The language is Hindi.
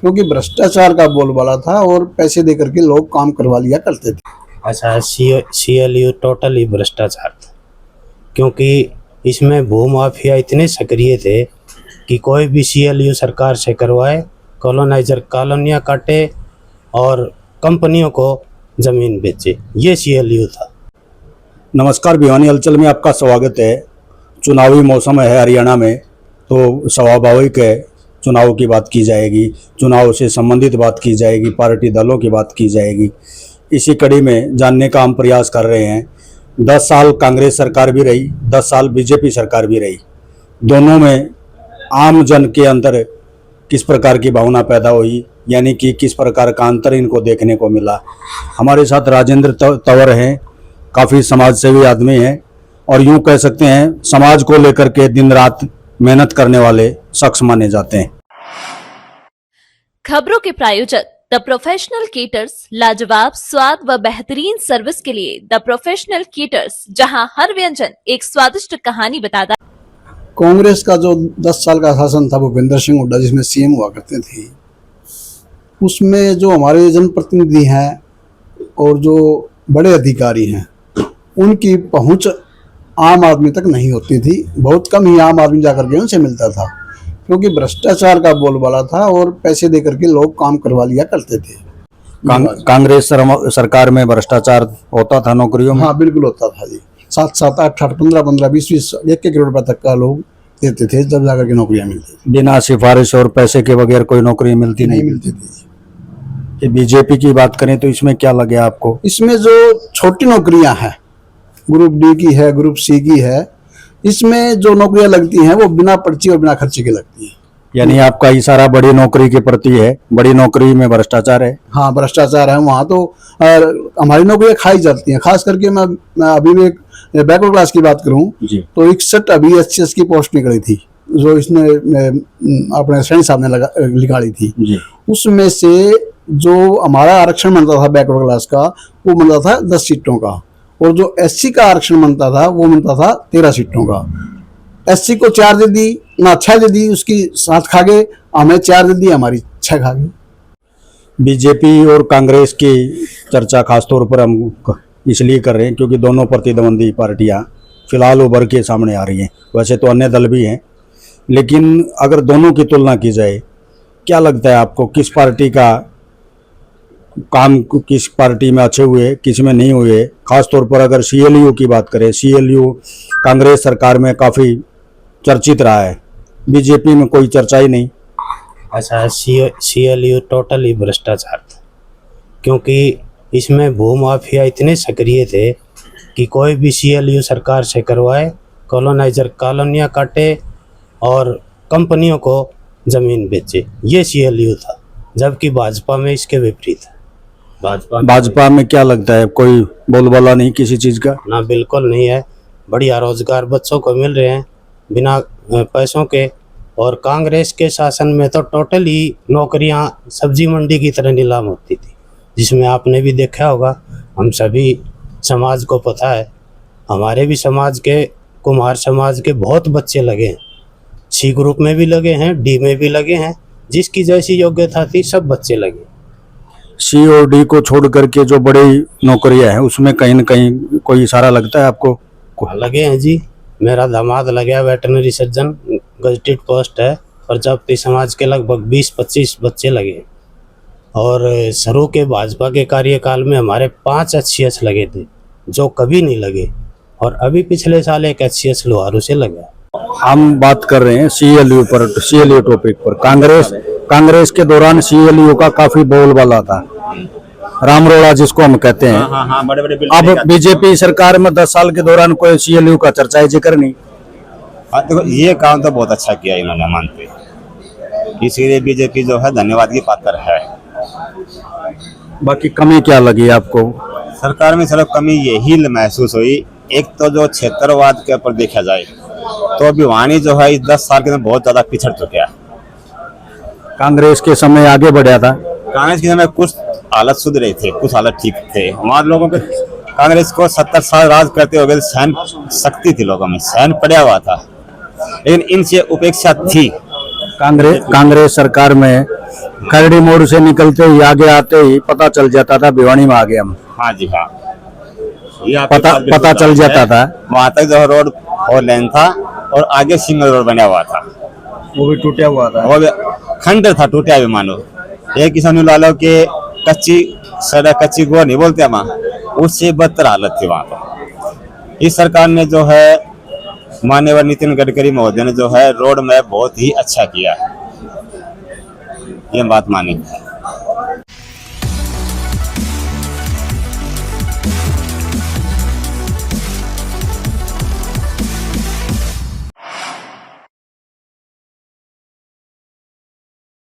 क्योंकि भ्रष्टाचार का बोलबाला था और पैसे दे करके लोग काम करवा लिया करते थे। अच्छा, सीएलयू टोटली भ्रष्टाचार था, क्योंकि इसमें भूमाफिया इतने सक्रिय थे कि कोई भी सीएलयू सरकार से करवाए, कॉलोनाइजर कॉलोनियाँ काटे और कंपनियों को ज़मीन बेचे, ये सीएलयू था। नमस्कार, भिवानी हलचल में आपका स्वागत है। चुनावी मौसम है हरियाणा में, तो स्वाभाविक है चुनाव की बात की जाएगी, चुनाव से संबंधित बात की जाएगी, पार्टी दलों की बात की जाएगी। इसी कड़ी में जानने का हम प्रयास कर रहे हैं। 10 साल कांग्रेस सरकार भी रही, 10 साल बीजेपी सरकार भी रही। दोनों में आम जन के अंदर किस प्रकार की भावना पैदा हुई, यानी कि किस प्रकार का अंतर इनको देखने को मिला। हमारे साथ राजेंद्र तंवर हैं, काफ़ी समाजसेवी आदमी हैं और यूं कह सकते हैं समाज को लेकर के दिन रात मेहनत करने वाले शख्स माने जाते हैं। खबरों के प्रायोजक द प्रोफेशनल केटर्स, लाजवाब स्वाद व बेहतरीन सर्विस के लिए द प्रोफेशनल केटर्स, जहां हर व्यंजन एक स्वादिष्ट कहानी बताता। कांग्रेस का जो 10 साल का शासन था भूपेंद्र सिंह हुड्डा, जिसमें सीएम हुआ करते थे, उसमें जो हमारे जनप्रतिनिधि हैं और जो बड़े अधिकारी हैं, उनकी पहुंच आम आदमी तक नहीं होती थी। बहुत कम ही आम आदमी जाकर के उनसे मिलता था, क्योंकि भ्रष्टाचार का बोलबाला था और पैसे दे करके लोग काम करवा लिया करते थे। कांग्रेस सरकार में भ्रष्टाचार होता था नौकरियों में? हाँ, बिल्कुल होता था जी। 7-7, 8-8, 15-15, 20-20, 1-1 करोड़ रुपए तक का लोग देते थे, जब जाकर के नौकरियां मिलती थी। बिना सिफारिश और पैसे के बगैर कोई नौकरी मिलती नहीं मिलती थी। बीजेपी की बात करें तो इसमें क्या लगे आपको? इसमें जो छोटी नौकरियां हैं, ग्रुप डी की है, ग्रुप सी की है, इसमें जो नौकरियां लगती हैं वो बिना पर्ची और बिना खर्चे के लगती हैं। यानी आपका इशारा बड़ी नौकरी के प्रति है, बड़ी नौकरी में भ्रष्टाचार है? हाँ, भ्रष्टाचार है वहाँ तो। हमारी नौकरियां खाई जाती हैं। खास करके मैं अभी भी एक बैकवर्ड क्लास की बात करूँ तो 61 अभी एचसीएस की पोस्ट निकली थी, जो इसने अपने सैनी साहब ने निकाली थी। उसमें से जो हमारा आरक्षण बनता था बैकवर्ड क्लास का, वो बनता था 10 सीटों का, और जो एससी का आरक्षण बनता था वो बनता था 13 सीटों का। एससी को 4 दे दी, ना 6 दे दी, उसकी 7 खा गए, हमें 4 दे दी, हमारी 6 खा गए। बीजेपी और कांग्रेस की चर्चा खासतौर पर हम इसलिए कर रहे हैं क्योंकि दोनों प्रतिद्वंदी पार्टियां फिलहाल उभर के सामने आ रही हैं। वैसे तो अन्य दल भी हैं, लेकिन अगर दोनों की तुलना की जाए, क्या लगता है आपको किस पार्टी का काम, किस पार्टी में अच्छे हुए, किस में नहीं हुए? खासतौर पर अगर सीएलयू की बात करें, सीएलयू कांग्रेस सरकार में काफ़ी चर्चित रहा है, बीजेपी में कोई चर्चा ही नहीं। अच्छा, सीएलयू टोटली भ्रष्टाचार था, क्योंकि इसमें भूमाफिया इतने सक्रिय थे कि कोई भी सीएलयू सरकार से करवाए, कॉलोनाइजर कॉलोनियाँ काटे और कंपनियों को ज़मीन बेचे, ये सीएलयू था। जबकि भाजपा में इसके विपरीत है। भाजपा में क्या लगता है, कोई बोलबाला नहीं किसी चीज़ का? ना, बिल्कुल नहीं है। बढ़िया रोजगार बच्चों को मिल रहे हैं बिना पैसों के। और कांग्रेस के शासन में तो टोटली नौकरियां सब्जी मंडी की तरह नीलाम होती थी, जिसमें आपने भी देखा होगा। हम सभी समाज को पता है, हमारे भी समाज के, कुम्हार समाज के बहुत बच्चे लगे हैं। सी ग्रुप में भी लगे हैं, डी में भी लगे हैं, जिसकी जैसी योग्यता थी सब बच्चे लगे। सी और डी को छोड़ करके जो बड़ी नौकरियां हैं उसमें कहीं न कहीं कोई इशारा लगता है आपको? लगे हैं जी। मेरा दामाद लगा वेटनरी सर्जन, गजटेड पोस्ट है, प्रजापति समाज के लगभग 20-25 बच्चे लगे। और शुरू के भाजपा के कार्यकाल में हमारे 5 एचसीएस लगे थे, जो कभी नहीं लगे। और अभी पिछले साल एक एचसीएस लोहारू से लगा। हम बात कर रहे हैं सीएलयू पर, सीएलयू टॉपिक पर। कांग्रेस के दौरान सीएलयू का काफी बोलबाला था, रामरोड़ा जिसको हम कहते हैं। हाँ, बड़े अब बीजेपी सरकार में 10 साल के दौरान कोई सीएलयू का चर्चा जिक्र नहीं। हाँ, देखो ये काम तो बहुत अच्छा किया इन्होंने, मानते हैं, इसीलिए बीजेपी जो है धन्यवाद की पात्र है। बाकी कमी क्या लगी आपको सरकार में? सिर्फ कमी यही महसूस हुई, एक तो जो क्षेत्रवाद के ऊपर देखा जाए तो भिवानी जो है इस 10 साल के अंदर बहुत ज्यादा पिछड़ चुका है। कांग्रेस के समय आगे बढ़ा था, कांग्रेस के समय कुछ हालत सुधरे थे, कुछ हालत ठीक थे। हमारे लोगों के कांग्रेस को 70 साल राज करते हुए सहन शक्ति थी, लोगों में सहन पड़ा हुआ था, लेकिन इनसे उपेक्षा थी। कांग्रेस सरकार में खरड़ी मोड़ से निकलते ही आगे आते ही पता चल जाता था भिवानी में आ गए हम। हाँ जी हाँ, ये आपके पता पास बिल्कुल पता चल सही जाता है। था। वहाँ तक जो रोड 4 लेन था और आगे सिंगल रोड बना हुआ था, वो भी टूटा हुआ था। वो भी खंडर था, टूटा भी मानो। एक किसान ला लो कि कच्ची सड़क, कच्ची गोर नहीं बोलते हम, उससे बदतर हालत थी वहाँ पर। इस सरकार ने जो है, माननीय नितिन गडकरी महोदय ने जो है रोड में बहुत ही अच्छा किया है, ये बात मानी।